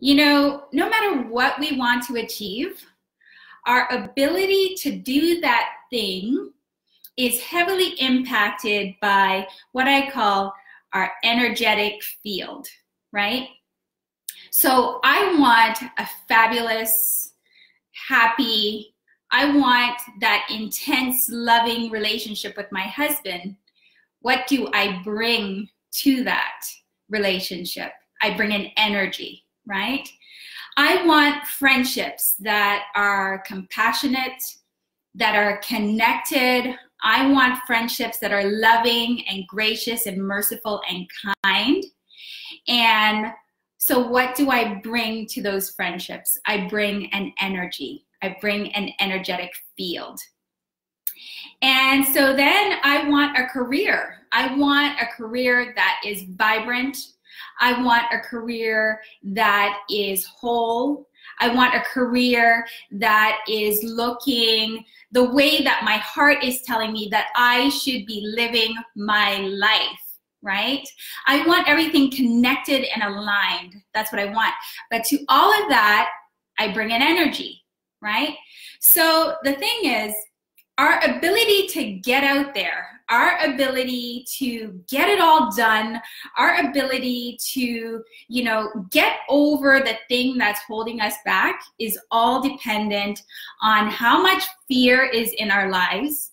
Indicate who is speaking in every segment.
Speaker 1: You know, no matter what we want to achieve, our ability to do that thing is heavily impacted by what I call our energetic field, right? So I want a fabulous, happy, I want that intense, loving relationship with my husband. What do I bring to that relationship? I bring an energy, right? I want friendships that are compassionate, that are connected. I want friendships that are loving and gracious and merciful and kind. And so what do I bring to those friendships? I bring an energy. I bring an energetic field. And so then I want a career. I want a career that is vibrant. I want a career that is whole. I want a career that is looking the way that my heart is telling me that I should be living my life, right? I want everything connected and aligned. That's what I want. But to all of that, I bring an energy, right? So the thing is, our ability to get out there, our ability to get it all done, our ability to, get over the thing that's holding us back is all dependent on how much fear is in our lives,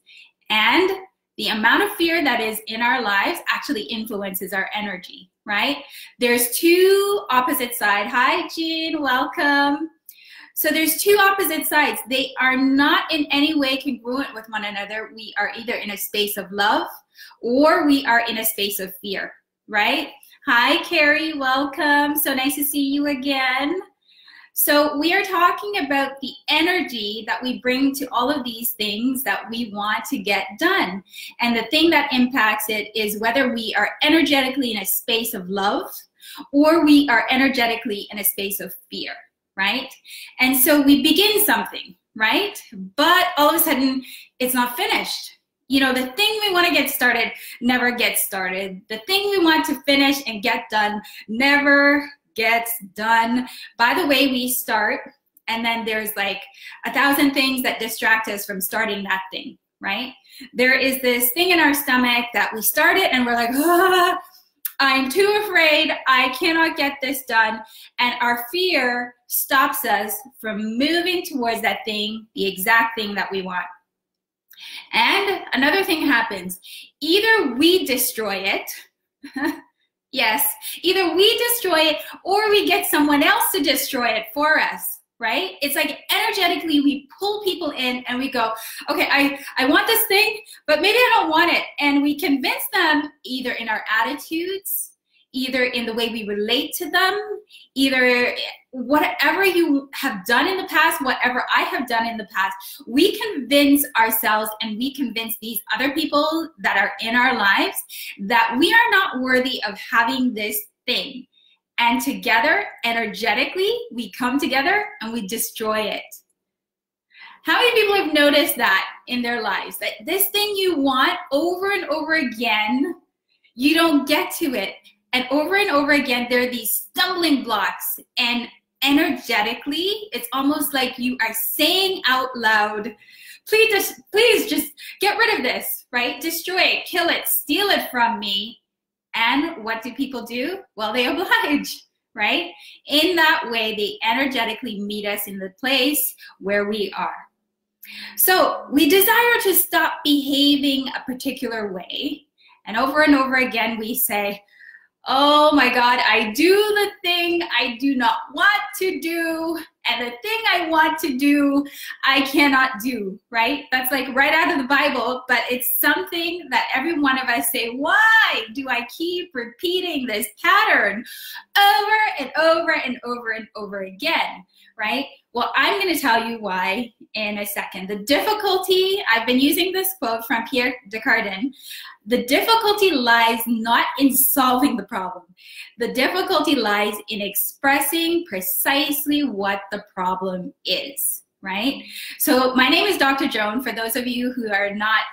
Speaker 1: and the amount of fear that is in our lives actually influences our energy, right? There's two opposite sides. Hi, Jean, welcome. So there's two opposite sides. They are not in any way congruent with one another. We are either in a space of love or we are in a space of fear, right? Hi, Carrie, welcome. So nice to see you again. So we are talking about the energy that we bring to all of these things that we want to get done. And the thing that impacts it is whether we are energetically in a space of love or we are energetically in a space of fear. Right? And so we begin something, right? But all of a sudden, it's not finished. The thing we want to get started never gets started. The thing we want to finish and get done never gets done by the way we start. And then there's like 1,000 things that distract us from starting that thing, right? There is this thing in our stomach that we start it and we're like, I'm too afraid, I cannot get this done. And our fear stops us from moving towards that thing, the exact thing that we want. And another thing happens. Either we destroy it, yes, either we destroy it or we get someone else to destroy it for us. Right? It's like energetically we pull people in and we go, okay, I want this thing, but maybe I don't want it. And we convince them either in our attitudes, either in the way we relate to them, either whatever you have done in the past, whatever I have done in the past, we convince ourselves and we convince these other people that are in our lives that we are not worthy of having this thing. And together, energetically, we come together and we destroy it. How many people have noticed that in their lives? That this thing you want over and over again, you don't get to it. And over again, there are these stumbling blocks. And energetically, it's almost like you are saying out loud, please just get rid of this, right? Destroy it, kill it, steal it from me. And what do people do? Well, they oblige, right? In that way, they energetically meet us in the place where we are. So we desire to stop behaving a particular way. And over again, we say, oh my God, I do the thing I do not want to do, and the thing I want to do, I cannot do, right? That's like right out of the Bible, but it's something that every one of us say, why do I keep repeating this pattern over and over and over and over again, right? Well, I'm going to tell you why in a second. The difficulty, I've been using this quote from Pierre Desjardins, the difficulty lies not in solving the problem. The difficulty lies in expressing precisely what the problem is, right? So my name is Dr. Joan, for those of you who are not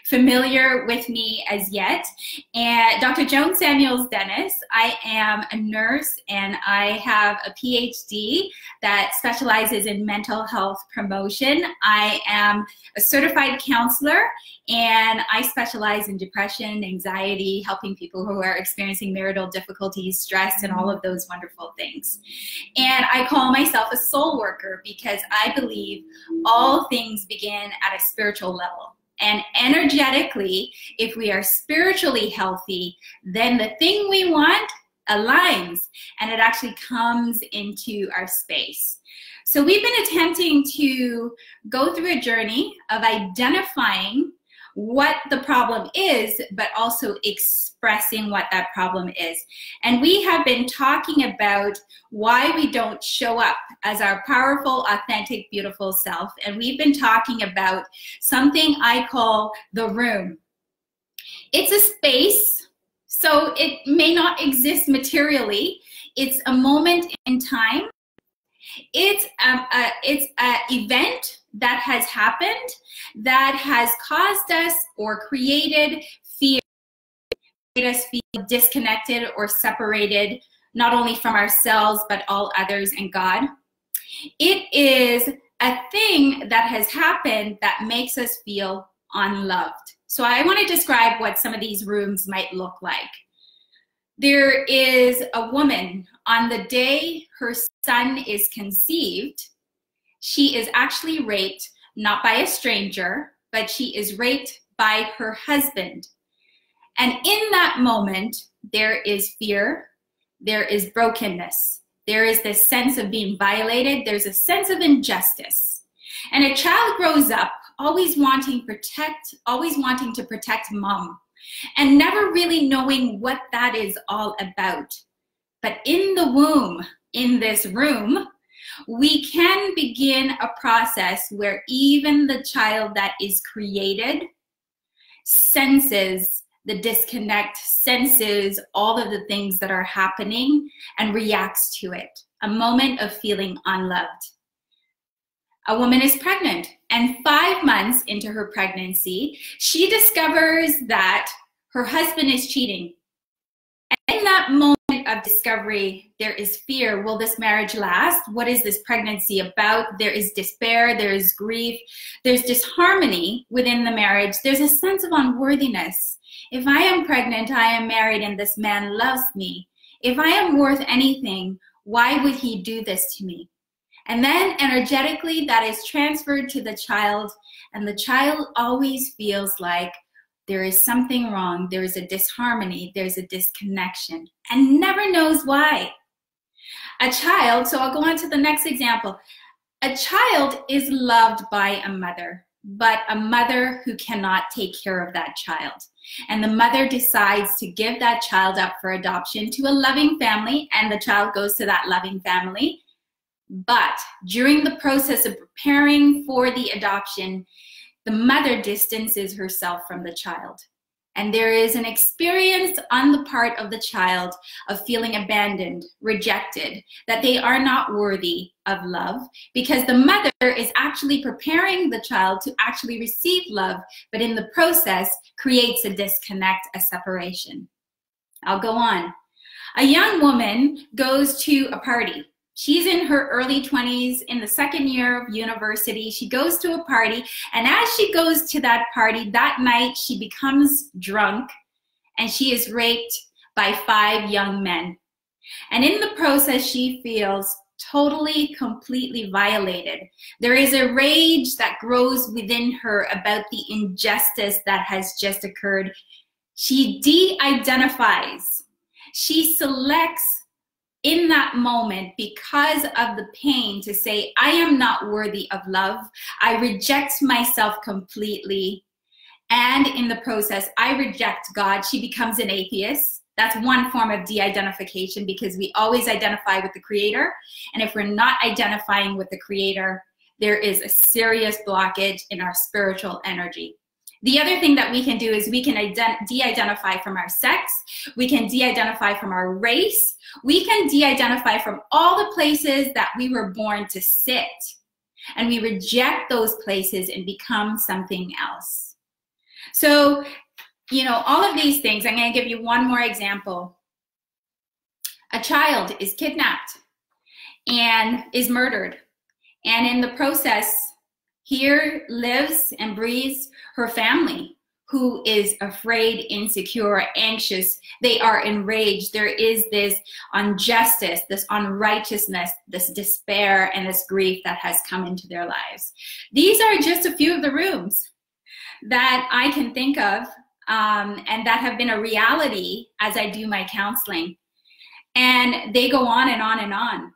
Speaker 1: familiar with me as yet. And Dr. Joan Samuels Dennis, I am a nurse and I have a PhD that specializes in mental health promotion. I am a certified counselor and I specialize in depression, anxiety, helping people who are experiencing marital difficulties, stress, and all of those wonderful things. And I call myself a soul worker because I believe all things begin at a spiritual level. And energetically, if we are spiritually healthy, then the thing we want aligns and it actually comes into our space. So we've been attempting to go through a journey of identifying what the problem is, but also expressing what that problem is. And we have been talking about why we don't show up as our powerful, authentic, beautiful self. And we've been talking about something I call the room. It's a space, so it may not exist materially. It's a moment in time. It's an event that has happened that has caused us or created fear, made us feel disconnected or separated, not only from ourselves, but all others and God. It is a thing that has happened that makes us feel unloved. So I want to describe what some of these rooms might look like. There is a woman on the day her son is conceived. She is actually raped, not by a stranger, but she is raped by her husband. And in that moment, there is fear, there is brokenness, there is this sense of being violated, there's a sense of injustice. And a child grows up always wanting to protect mom, and never really knowing what that is all about. But in the womb, in this room, we can begin a process where even the child that is created senses the disconnect, senses all of the things that are happening and reacts to it. A moment of feeling unloved. A woman is pregnant, and 5 months into her pregnancy, she discovers that her husband is cheating. And in that moment of discovery, there is fear. Will this marriage last? What is this pregnancy about? There is despair, there is grief, there's disharmony within the marriage. There's a sense of unworthiness. If I am pregnant, I am married, and this man loves me. If I am worth anything, why would he do this to me? And then energetically, that is transferred to the child, and the child always feels like there is something wrong, there is a disharmony, there's a disconnection, and never knows why. A child, so I'll go on to the next example. A child is loved by a mother, but a mother who cannot take care of that child. And the mother decides to give that child up for adoption to a loving family, and the child goes to that loving family. But during the process of preparing for the adoption, the mother distances herself from the child. And there is an experience on the part of the child of feeling abandoned, rejected, that they are not worthy of love, because the mother is actually preparing the child to actually receive love, but in the process creates a disconnect, a separation. I'll go on. A young woman goes to a party. She's in her early 20s, in the second year of university. She goes to a party, and as she goes to that party, that night she becomes drunk, and she is raped by 5 young men. And in the process, she feels totally, completely violated. There is a rage that grows within her about the injustice that has just occurred. She de-identifies. She selects in that moment, because of the pain, to say, I am not worthy of love. I reject myself completely. And in the process, I reject God. She becomes an atheist. That's one form of de-identification, because we always identify with the Creator. And if we're not identifying with the Creator, there is a serious blockage in our spiritual energy. The other thing that we can do is we can de-identify from our sex, we can de-identify from our race, we can de-identify from all the places that we were born to sit. And we reject those places and become something else. So, you know, all of these things, I'm going to give you one more example. A child is kidnapped and is murdered. And in the process, here lives and breathes her family, who is afraid, insecure, anxious. They are enraged. There is this injustice, this unrighteousness, this despair, and this grief that has come into their lives. These are just a few of the rooms that I can think of and that have been a reality as I do my counseling. And they go on and on and on.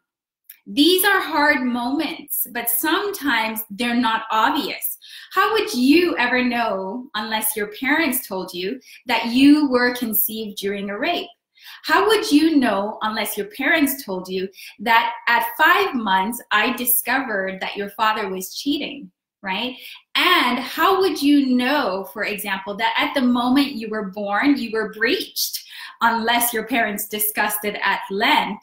Speaker 1: These are hard moments, but sometimes they're not obvious. How would you ever know, unless your parents told you, that you were conceived during a rape? How would you know, unless your parents told you, that at 5 months, I discovered that your father was cheating, right? And how would you know, for example, that at the moment you were born, you were breached, unless your parents discussed it at length?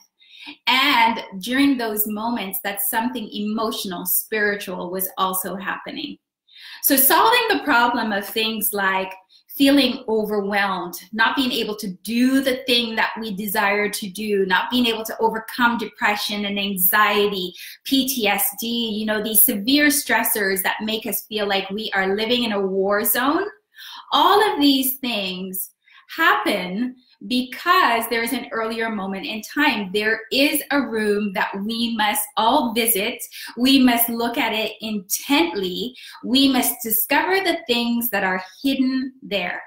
Speaker 1: And during those moments, that something emotional, spiritual was also happening. So solving the problem of things like feeling overwhelmed, not being able to do the thing that we desire to do, not being able to overcome depression and anxiety, PTSD, you know, these severe stressors that make us feel like we are living in a war zone. All of these things happen because there's an earlier moment in time. There is a room that we must all visit. We must look at it intently. We must discover the things that are hidden there.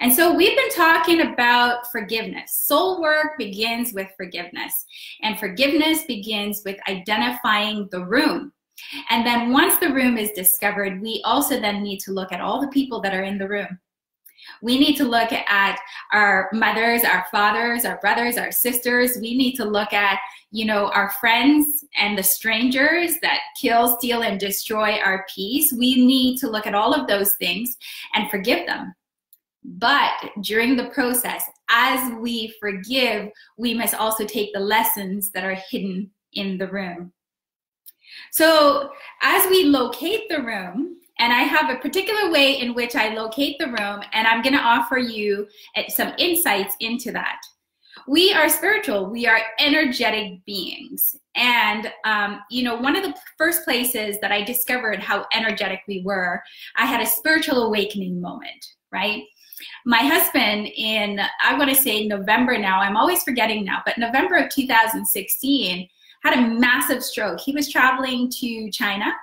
Speaker 1: And so we've been talking about forgiveness. Soul work begins with forgiveness. And forgiveness begins with identifying the room. And then once the room is discovered, we also then need to look at all the people that are in the room. We need to look at our mothers, our fathers, our brothers, our sisters. We need to look at, you know, our friends and the strangers that kill, steal, and destroy our peace. We need to look at all of those things and forgive them. But during the process, as we forgive, we must also take the lessons that are hidden in the room. So as we locate the room, and I have a particular way in which I locate the room, and I'm going to offer you some insights into that. We are spiritual. We are energetic beings. And, you know, one of the first places that I discovered how energetic we were, I had a spiritual awakening moment, right? My husband in, I want to say November now, I'm always forgetting now, but November of 2016, had a massive stroke. He was traveling to China.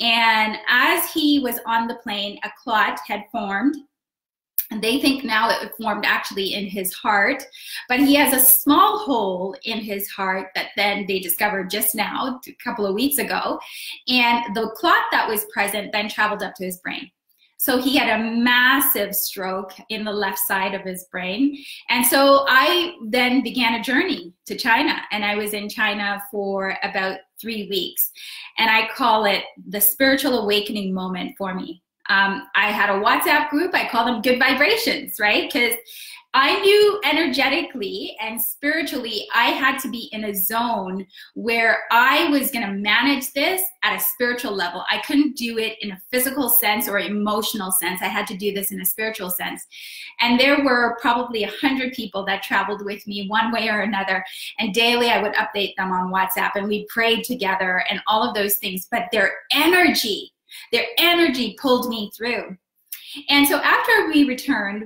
Speaker 1: And as he was on the plane, a clot had formed. And they think now it formed actually in his heart. But he has a small hole in his heart that then they discovered just now, a couple of weeks ago. And the clot that was present then traveled up to his brain. So he had a massive stroke in the left side of his brain. And so I then began a journey to China. And I was in China for about 3 weeks. And I call it the spiritual awakening moment for me. I had a WhatsApp group. I call them good vibrations, right? Because I knew energetically and spiritually I had to be in a zone where I was going to manage this at a spiritual level. I couldn't do it in a physical sense or emotional sense. I had to do this in a spiritual sense. And there were probably 100 people that traveled with me one way or another. And daily I would update them on WhatsApp and we prayed together and all of those things. But their energy pulled me through. And so after we returned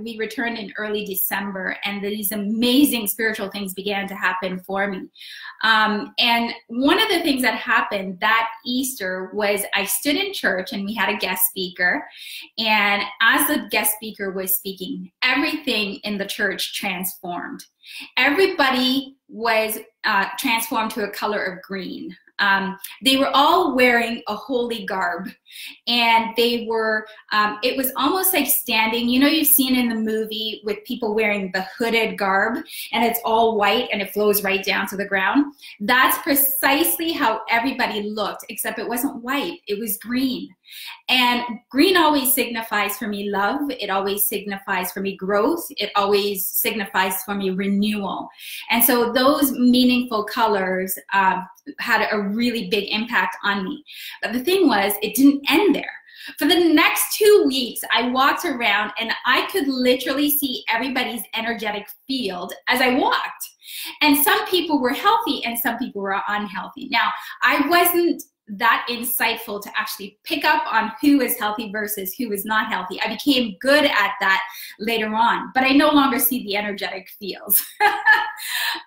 Speaker 1: in early December, and these amazing spiritual things began to happen for me. And one of the things that happened that Easter was I stood in church and we had a guest speaker. And as the guest speaker was speaking, everything in the church transformed. Everybody was transformed to a color of green. They were all wearing a holy garb, and they were, it was almost like standing, you know, you've seen in the movie with people wearing the hooded garb and it's all white and it flows right down to the ground. That's precisely how everybody looked, except it wasn't white, it was green. And green always signifies for me love. It always signifies for me growth. It always signifies for me renewal. And so those meaningful colors had a really big impact on me. But the thing was, it didn't end there. For the next 2 weeks, I walked around and I could literally see everybody's energetic field as I walked. And some people were healthy and some people were unhealthy. Now, I wasn't that insightful to actually pick up on who is healthy versus who is not healthy. I became good at that later on, but I no longer see the energetic fields.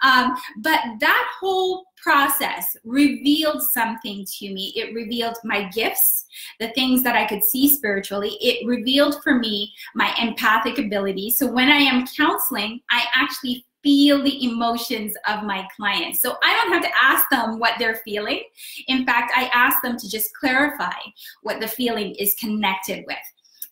Speaker 1: But that whole process revealed something to me. It revealed my gifts, the things that I could see spiritually. It revealed for me my empathic ability. So when I am counseling, I actually feel the emotions of my clients. So I don't have to ask them what they're feeling. In fact, I ask them to just clarify what the feeling is connected with.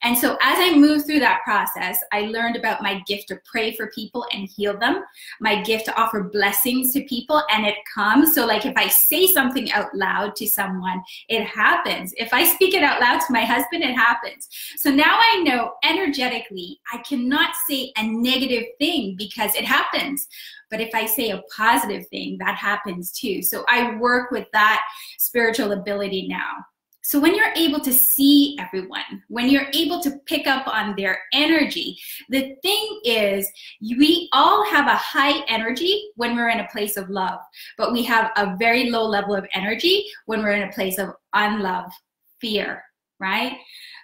Speaker 1: And so as I moved through that process, I learned about my gift to pray for people and heal them, my gift to offer blessings to people, and it comes. So like if I say something out loud to someone, it happens. If I speak it out loud to my husband, it happens. So now I know energetically, I cannot say a negative thing because it happens. But if I say a positive thing, that happens too. So I work with that spiritual ability now. So when you're able to see everyone, when you're able to pick up on their energy, the thing is we all have a high energy when we're in a place of love, but we have a very low level of energy when we're in a place of unlove, fear, right?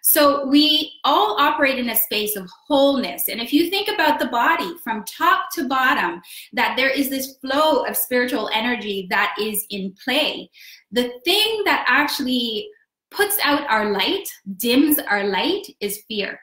Speaker 1: So we all operate in a space of wholeness. And if you think about the body from top to bottom, that there is this flow of spiritual energy that is in play, the thing that actually puts out our light, dims our light, is fear.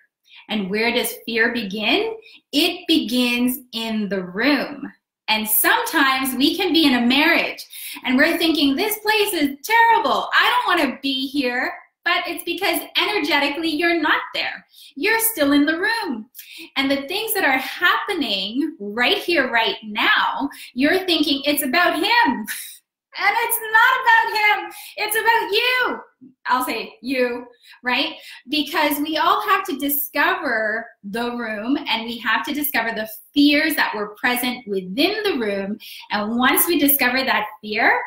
Speaker 1: And where does fear begin? It begins in the room. And sometimes we can be in a marriage and we're thinking, this place is terrible. I don't want to be here. But it's because energetically you're not there. You're still in the room. And the things that are happening right here, right now, you're thinking it's about him. And it's not about him, it's about you. I'll say you, right? Because we all have to discover the room and we have to discover the fears that were present within the room. And once we discover that fear,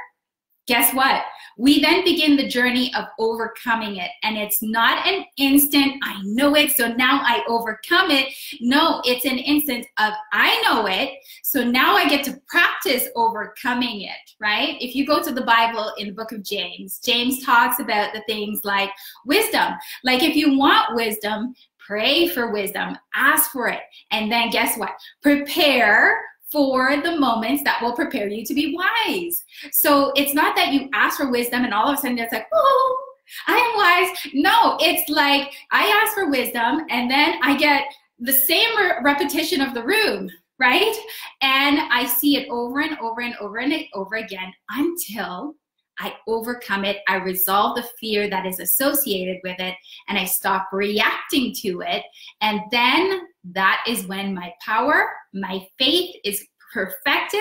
Speaker 1: guess what? We then begin the journey of overcoming it. And it's not an instant, I know it, so now I overcome it. No, it's an instant of, I know it, so now I get to practice overcoming it, right? If you go to the Bible in the book of James, James talks about the things like wisdom. Like if you want wisdom, pray for wisdom, ask for it. And then guess what? Prepare for the moments that will prepare you to be wise. So it's not that you ask for wisdom and all of a sudden it's like, oh, I am wise. No, it's like I ask for wisdom and then I get the same repetition of the room, right? And I see it over and over and over and over again until I overcome it, I resolve the fear that is associated with it, and I stop reacting to it. And then that is when my power, my faith is perfected.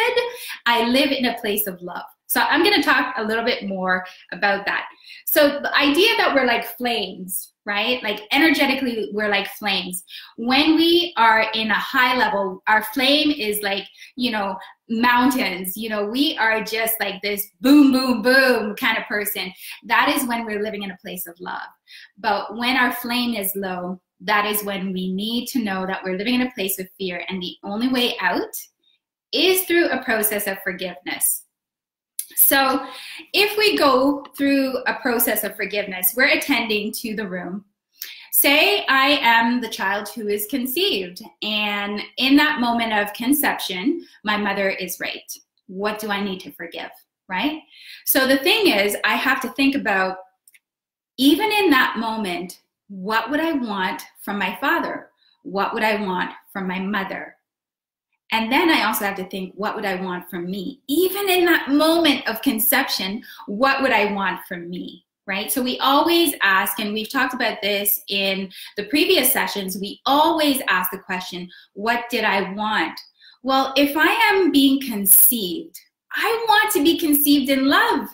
Speaker 1: I live in a place of love. So I'm going to talk a little bit more about that. So the idea that we're like flames, right? Like energetically, we're like flames. When we are in a high level, our flame is like, you know, mountains. You know, we are just like this boom, boom, boom kind of person. That is when we're living in a place of love. But when our flame is low, that is when we need to know that we're living in a place of fear. And the only way out is through a process of forgiveness. So if we go through a process of forgiveness, we're attending to the room. Say I am the child who is conceived, and in that moment of conception, my mother is raped. What do I need to forgive, right? So the thing is, I have to think about, even in that moment, what would I want from my father? What would I want from my mother? And then I also have to think, what would I want from me? Even in that moment of conception, what would I want from me, right? So we always ask, and we've talked about this in the previous sessions, we always ask the question, what did I want? Well, if I am being conceived, I want to be conceived in love.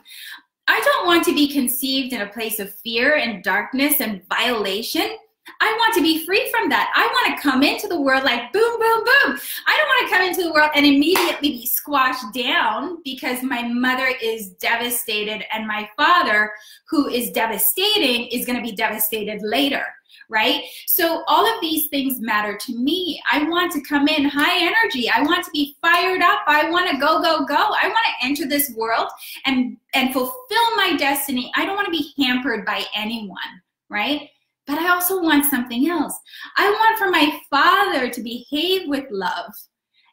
Speaker 1: I don't want to be conceived in a place of fear and darkness and violation. I want to be free from that. I want to come into the world like boom, boom, boom. I don't want to come into the world and immediately be squashed down because my mother is devastated and my father, who is devastating, is going to be devastated later, right? So all of these things matter to me. I want to come in high energy. I want to be fired up. I want to go, go, go. I want to enter this world and fulfill my destiny. I don't want to be hampered by anyone, right? But I also want something else. I want for my father to behave with love.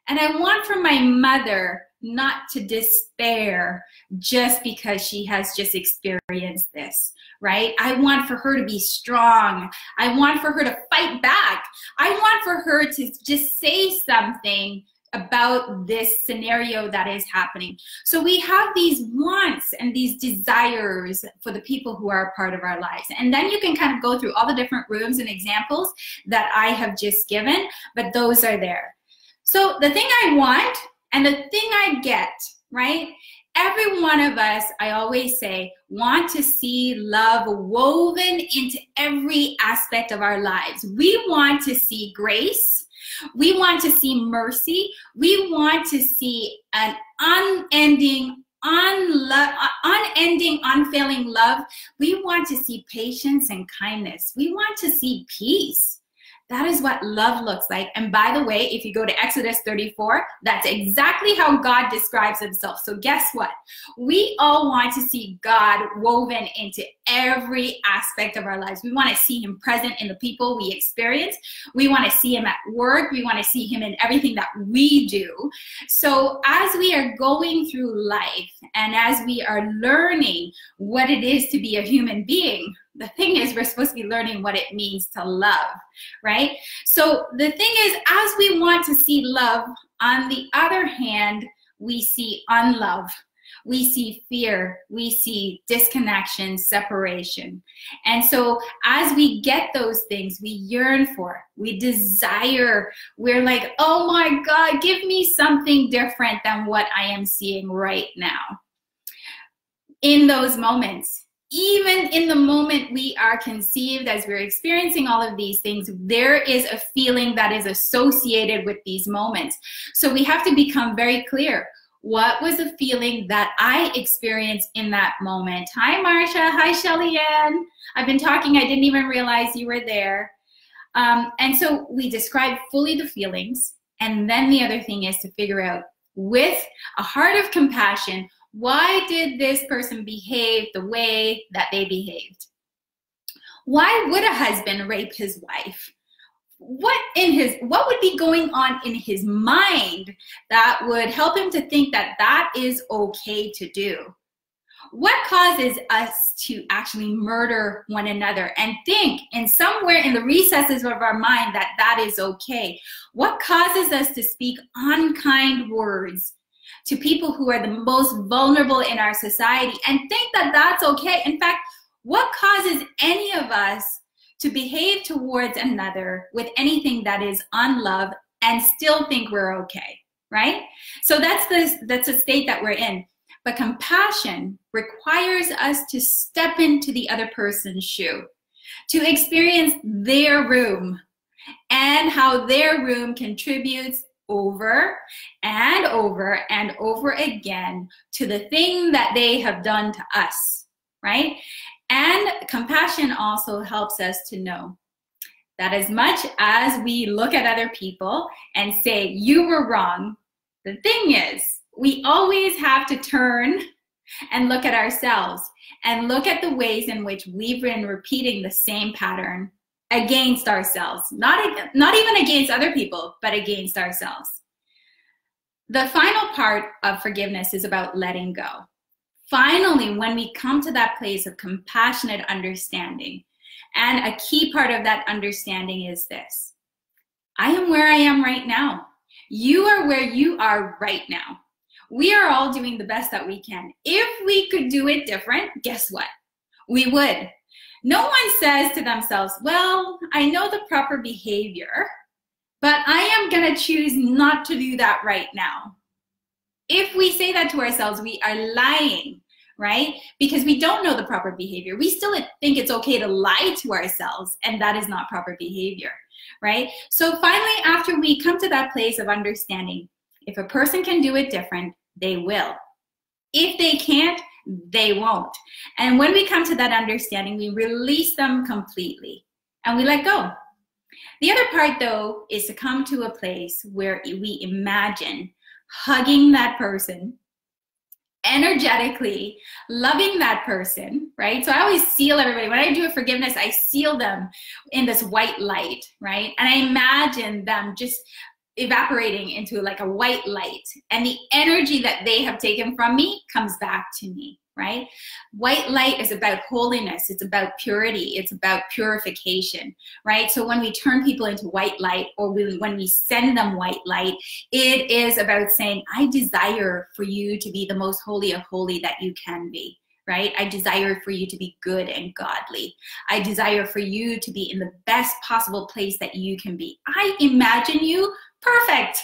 Speaker 1: And I want for my mother not to despair just because she has just experienced this, right? I want for her to be strong. I want for her to fight back. I want for her to just say something about this scenario that is happening. So we have these wants and these desires for the people who are a part of our lives. And then you can kind of go through all the different rooms and examples that I have just given, but those are there. So the thing I want and the thing I get, right? Every one of us, I always say, want to see love woven into every aspect of our lives. We want to see grace. We want to see mercy. We want to see an unending, unfailing love. We want to see patience and kindness. We want to see peace. That is what love looks like. And by the way, if you go to Exodus 34, that's exactly how God describes himself. So guess what? We all want to see God woven into every aspect of our lives. We want to see him present in the people we experience. We want to see him at work. We want to see him in everything that we do. So as we are going through life and as we are learning what it is to be a human being, the thing is, we're supposed to be learning what it means to love, right? So the thing is, as we want to see love, on the other hand, we see unlove. We see fear. We see disconnection, separation. And so as we get those things, we yearn for, we desire, we're like, oh my God, give me something different than what I am seeing right now. In those moments, even in the moment we are conceived, as we're experiencing all of these things, there is a feeling that is associated with these moments. So we have to become very clear. What was the feeling that I experienced in that moment? Hi, Marsha. Hi, Shelly Ann. I've been talking. I didn't even realize you were there. And so we describe fully the feelings. And then the other thing is to figure out, with a heart of compassion, why did this person behave the way that they behaved? Why would a husband rape his wife? What would be going on in his mind that would help him to think that that is okay to do? What causes us to actually murder one another and think in somewhere in the recesses of our mind that that is okay? What causes us to speak unkind words to people who are the most vulnerable in our society and think that that's okay? In fact, what causes any of us to behave towards another with anything that is unloved and still think we're okay, right? So that's a state that we're in. But compassion requires us to step into the other person's shoe, to experience their room and how their room contributes over and over and over again to the thing that they have done to us, right? And compassion also helps us to know that as much as we look at other people and say, you were wrong, the thing is, we always have to turn and look at ourselves and look at the ways in which we've been repeating the same pattern against ourselves, not even against other people, but against ourselves. The final part of forgiveness is about letting go. Finally, when we come to that place of compassionate understanding, and a key part of that understanding is this: I am where I am right now. You are where you are right now. We are all doing the best that we can. If we could do it different, guess what? We would. No one says to themselves, well, I know the proper behavior, but I am going to choose not to do that right now. If we say that to ourselves, we are lying, right? Because we don't know the proper behavior. We still think it's okay to lie to ourselves, and that is not proper behavior, right? So finally, after we come to that place of understanding, if a person can do it different, they will. If they can't, they won't. And when we come to that understanding, we release them completely and we let go. The other part, though, is to come to a place where we imagine hugging that person, energetically loving that person, right? So I always seal everybody. When I do a forgiveness, I seal them in this white light, right? And I imagine them just evaporating into like a white light, and the energy that they have taken from me comes back to me, right? White light is about holiness. It's about purity. It's about purification, right? So when we turn people into white light, or when we send them white light, it is about saying, I desire for you to be the most holy of holy that you can be, right? I desire for you to be good and godly. I desire for you to be in the best possible place that you can be. I imagine you perfect.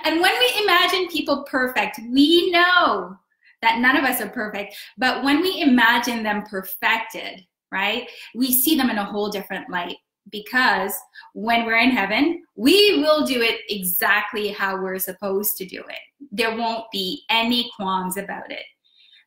Speaker 1: And when we imagine people perfect, we know that none of us are perfect, but when we imagine them perfected, right, we see them in a whole different light, because when we're in heaven, we will do it exactly how we're supposed to do it. There won't be any qualms about it.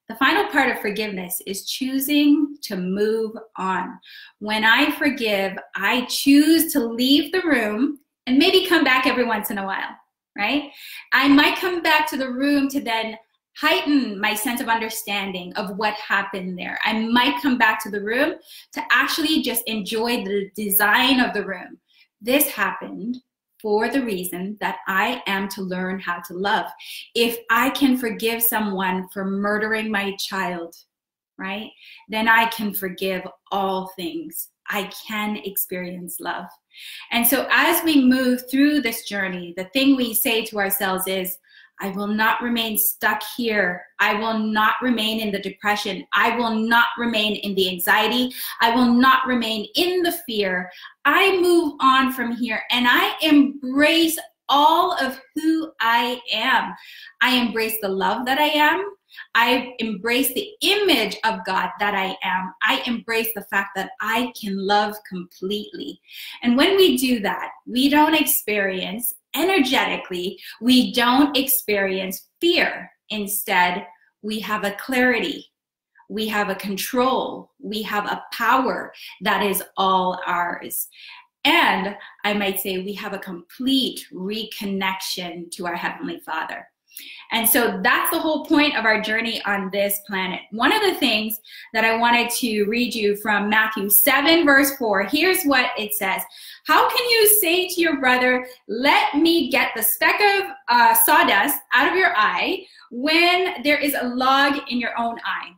Speaker 1: The final part of forgiveness is choosing to move on. When I forgive, I choose to leave the room and maybe come back every once in a while, right? I might come back to the room to then heighten my sense of understanding of what happened there. I might come back to the room to actually just enjoy the design of the room. This happened for the reason that I am to learn how to love. If I can forgive someone for murdering my child, right, then I can forgive all things. I can experience love. And so as we move through this journey, the thing we say to ourselves is, I will not remain stuck here. I will not remain in the depression. I will not remain in the anxiety. I will not remain in the fear. I move on from here and I embrace all of who I am. I embrace the love that I am. I embrace the image of God that I am. I embrace the fact that I can love completely. And when we do that, we don't experience energetically, we don't experience fear. Instead, we have a clarity, we have a control, we have a power that is all ours. And I might say we have a complete reconnection to our Heavenly Father. And so that's the whole point of our journey on this planet. One of the things that I wanted to read you from Matthew 7, verse 4, here's what it says. How can you say to your brother, let me get the speck of sawdust out of your eye when there is a log in your own eye?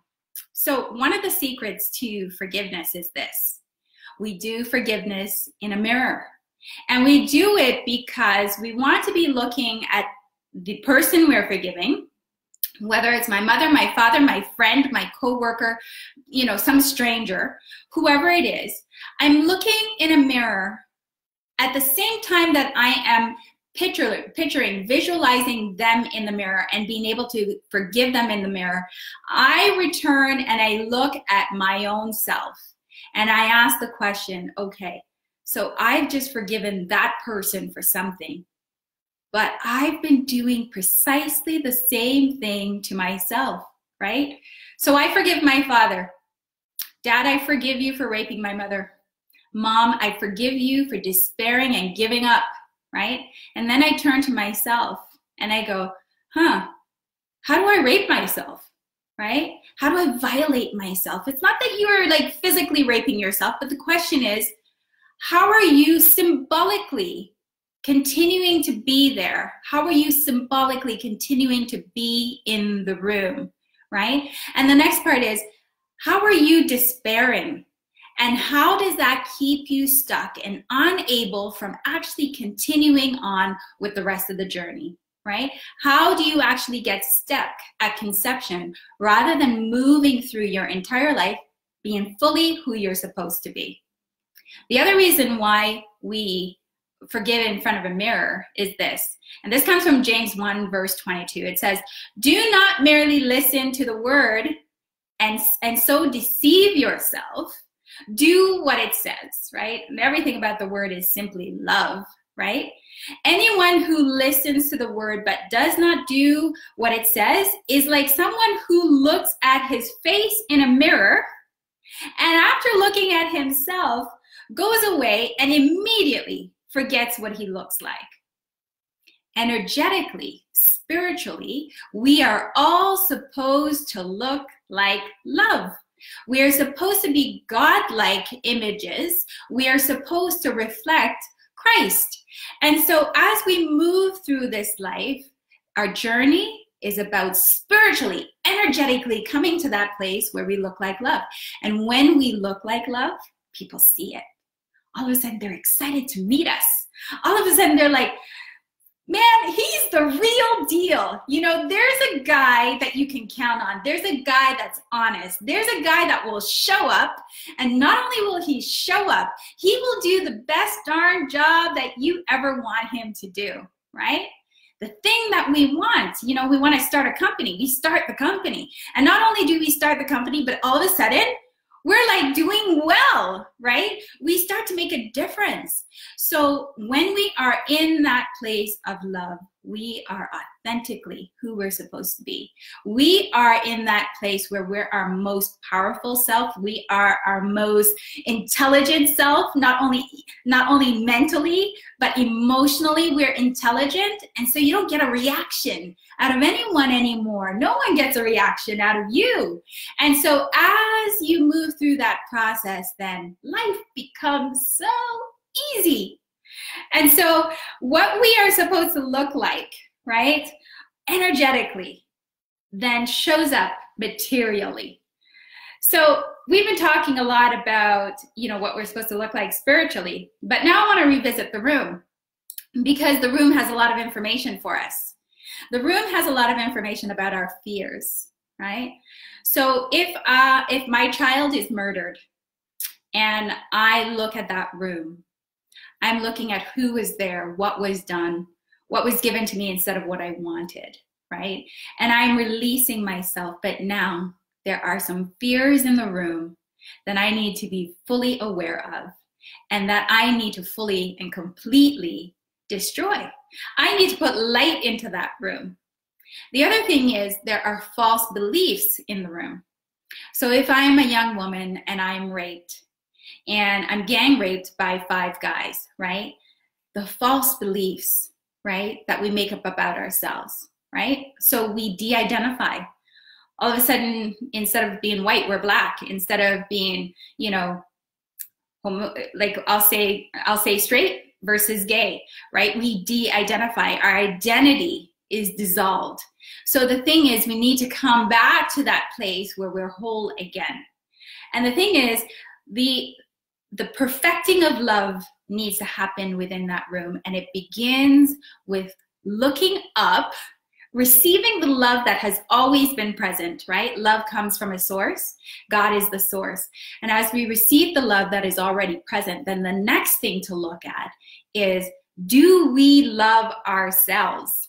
Speaker 1: So one of the secrets to forgiveness is this. We do forgiveness in a mirror. And we do it because we want to be looking at the person we're forgiving, whether it's my mother, my father, my friend, my coworker, you know, some stranger, whoever it is. I'm looking in a mirror at the same time that I am picturing, visualizing them in the mirror and being able to forgive them in the mirror. I return and I look at my own self and I ask the question, okay, so I've just forgiven that person for something. But I've been doing precisely the same thing to myself, right? So I forgive my father. Dad, I forgive you for raping my mother. Mom, I forgive you for despairing and giving up, right? And then I turn to myself and I go, how do I rape myself, right? How do I violate myself? It's not that you are like physically raping yourself, but the question is, how are you symbolically continuing to be there? How are you symbolically continuing to be in the room, right? And the next part is, how are you despairing? And how does that keep you stuck and unable from actually continuing on with the rest of the journey, right? How do you actually get stuck at conception rather than moving through your entire life being fully who you're supposed to be? The other reason why we forgive in front of a mirror is this. And this comes from James 1 verse 22. It says, do not merely listen to the word and so deceive yourself. Do what it says, right? And everything about the word is simply love, right? Anyone who listens to the word but does not do what it says is like someone who looks at his face in a mirror and after looking at himself goes away and immediately forgets what he looks like. Energetically, spiritually, we are all supposed to look like love. We are supposed to be God-like images. We are supposed to reflect Christ. And so as we move through this life, our journey is about spiritually, energetically coming to that place where we look like love. And when we look like love, people see it. All of a sudden, they're excited to meet us. All of a sudden, they're like, man, he's the real deal. You know, there's a guy that you can count on. There's a guy that's honest. There's a guy that will show up. And not only will he show up, he will do the best darn job that you ever want him to do, right? The thing that we want, you know, we want to start a company. We start the company. And not only do we start the company, but all of a sudden, we're like doing well, right? We start to make a difference. So when we are in that place of love, we are authentically who we're supposed to be. We are in that place where we're our most powerful self. We are our most intelligent self, not only mentally, but emotionally we're intelligent. And so you don't get a reaction out of anyone anymore. No one gets a reaction out of you. And so as you move through that process, then life becomes so easy. And so what we are supposed to look like, right, energetically, then shows up materially. So we've been talking a lot about, you know, what we're supposed to look like spiritually, but now I want to revisit the room because the room has a lot of information for us. The room has a lot of information about our fears, right? So if my child is murdered and I look at that room, I'm looking at who was there, what was done, what was given to me instead of what I wanted, right? And I'm releasing myself, but now there are some fears in the room that I need to be fully aware of and that I need to fully and completely destroy. I need to put light into that room. The other thing is there are false beliefs in the room. So if I'm a young woman and I'm raped, and I'm gang raped by 5 guys, right? The false beliefs, right, that we make up about ourselves, right? So we de-identify. All of a sudden, instead of being white, we're black. Instead of being, you know, like I'll say straight versus gay, right? We de-identify. Our identity is dissolved. So the thing is, we need to come back to that place where we're whole again. And the thing is, the perfecting of love needs to happen within that room. And it begins with looking up, receiving the love that has always been present, right? Love comes from a source. God is the source. And as we receive the love that is already present, then the next thing to look at is, do we love ourselves?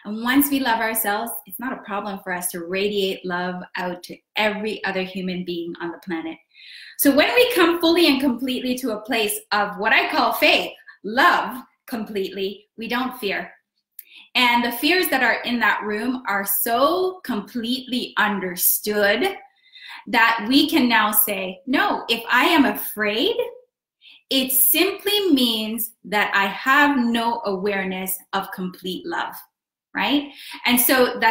Speaker 1: And once we love ourselves, it's not a problem for us to radiate love out to every other human being on the planet. So when we come fully and completely to a place of what I call faith, love completely, we don't fear. And the fears that are in that room are so completely understood that we can now say, no, if I am afraid, it simply means that I have no awareness of complete love, right? And so that's